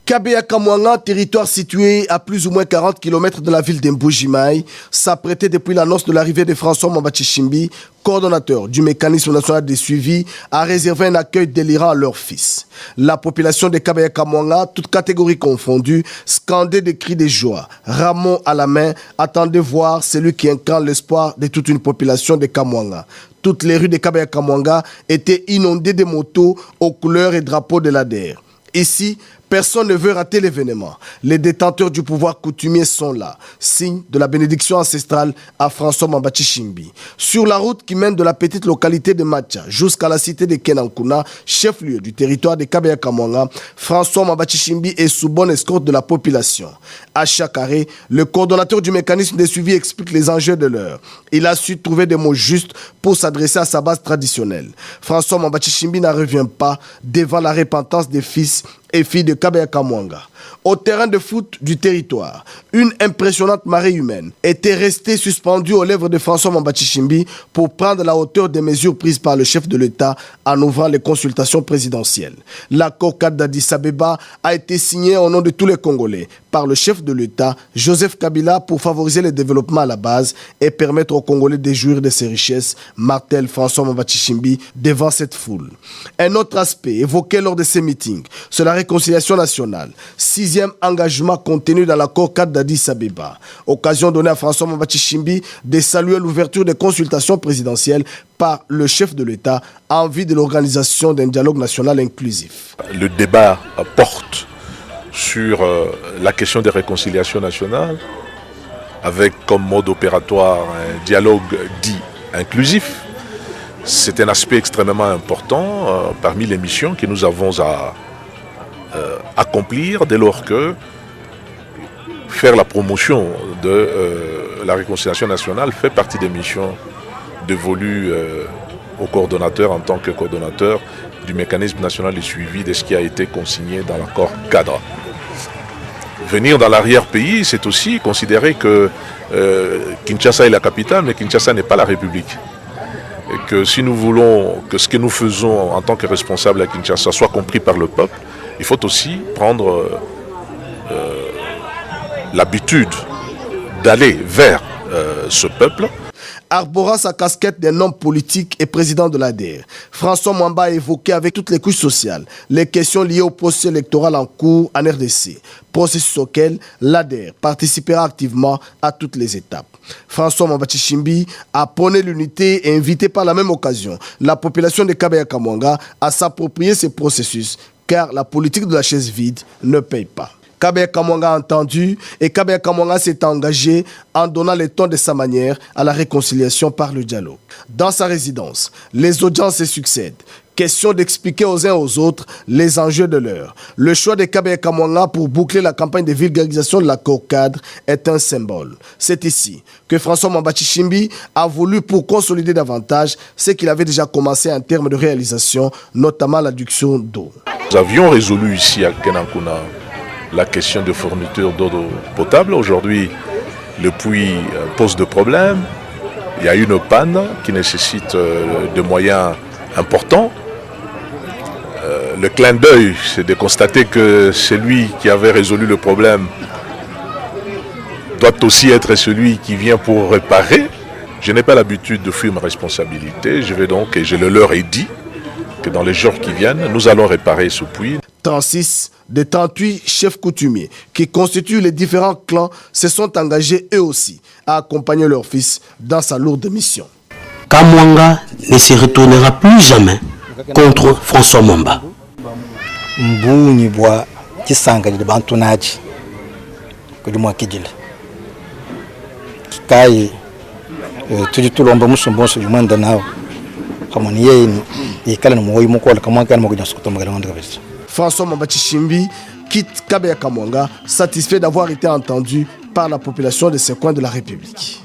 Kabeya Kamwanga, territoire situé à plus ou moins 40 km de la ville d'Mbujimai, s'apprêtait depuis l'annonce de l'arrivée de François Mwamba-Tshishimbi, coordonnateur du mécanisme national de suivi, à réserver un accueil délirant à leur fils. La population de Kabeya Kamwanga, toutes catégories confondues, scandait des cris de joie. Ramon à la main, attendait voir celui qui incarne l'espoir de toute une population de Kamwanga. Toutes les rues de Kabeya Kamwanga étaient inondées de motos aux couleurs et drapeaux de l'ADER. Ici, personne ne veut rater l'événement. Les détenteurs du pouvoir coutumier sont là, signe de la bénédiction ancestrale à François Mwamba-Tshishimbi. Sur la route qui mène de la petite localité de Macha jusqu'à la cité de Kenankuna, chef-lieu du territoire de Kabeya Kamwanga, François Mwamba-Tshishimbi est sous bonne escorte de la population. À chaque arrêt, le coordonnateur du mécanisme de suivi explique les enjeux de l'heure. Il a su trouver des mots justes pour s'adresser à sa base traditionnelle. François Mwamba-Tshishimbi n'en revient pas devant la repentance des fils et filles de Kabeya Kamwanga. Au terrain de foot du territoire, une impressionnante marée humaine était restée suspendue aux lèvres de François Mwamba-Tshishimbi pour prendre la hauteur des mesures prises par le chef de l'État en ouvrant les consultations présidentielles. L'accord-cadre d'Addis Abeba a été signé au nom de tous les Congolais par le chef de l'État, Joseph Kabila, pour favoriser le développement à la base et permettre aux Congolais de jouir de ses richesses, martèle François Mwamba-Tshishimbi devant cette foule. Un autre aspect évoqué lors de ces meetings, c'est la réconciliation nationale. 6e engagement contenu dans l'accord cadre d'Addis Abeba. Occasion donnée à François Mwamba-Tshishimbi de saluer l'ouverture des consultations présidentielles par le chef de l'État en vue de l'organisation d'un dialogue national inclusif. Le débat porte sur la question des réconciliations nationales avec comme mode opératoire un dialogue dit inclusif. C'est un aspect extrêmement important parmi les missions que nous avons à accomplir dès lors que faire la promotion de la réconciliation nationale fait partie des missions dévolues au coordonnateur en tant que coordonnateur du mécanisme national de suivi de ce qui a été consigné dans l'accord cadre. Venir dans l'arrière-pays, c'est aussi considérer que Kinshasa est la capitale, mais Kinshasa n'est pas la République. Et que si nous voulons que ce que nous faisons en tant que responsables à Kinshasa soit compris par le peuple, il faut aussi prendre l'habitude d'aller vers ce peuple. Arborant sa casquette d'un homme politique et président de l'ADER, François Mwamba a évoqué avec toutes les couches sociales les questions liées au processus électoral en cours en RDC, processus auquel l'ADER participera activement à toutes les étapes. François Mwamba-Tshishimbi a prôné l'unité et invité par la même occasion la population de Kabeya Kamwanga à s'approprier ces processus, car la politique de la chaise vide ne paye pas. Kabeya Kamwanga a entendu et Kabeya Kamwanga s'est engagé en donnant le ton de sa manière à la réconciliation par le dialogue. Dans sa résidence, les audiences se succèdent. Question d'expliquer aux uns aux autres les enjeux de l'heure. Le choix de Kabeya Kamwanga pour boucler la campagne de vulgarisation de l'accord cadre est un symbole. C'est ici que François Mwamba-Tshishimbi a voulu pour consolider davantage ce qu'il avait déjà commencé en termes de réalisation, notamment l'adduction d'eau. Nous avions résolu ici à Kenankuna la question de fourniture d'eau potable. Aujourd'hui, le puits pose de problèmes. Il y a une panne qui nécessite de moyens importants. Le clin d'œil, c'est de constater que celui qui avait résolu le problème doit aussi être celui qui vient pour réparer. Je n'ai pas l'habitude de fuir ma responsabilité. Je vais donc, et je le leur ai dit, que dans les jours qui viennent, nous allons réparer ce puits. 36 des 38 chefs coutumiers qui constituent les différents clans se sont engagés eux aussi à accompagner leur fils dans sa lourde mission. Kamwanga ne se retournera plus jamais contre François Mwamba. Mbuni bwa kisanga de bantunaji kuri mwa kijile kai tuli tulomba musumbonso jumanda nawo kamoni yeye ikala no moyo mukola kamwanga no muganya sukutomba nganda kabisa. François Mwamba-Tshishimbi quitte Kabeya Kamwanga, satisfait d'avoir été entendu par la population de ces coins de la République.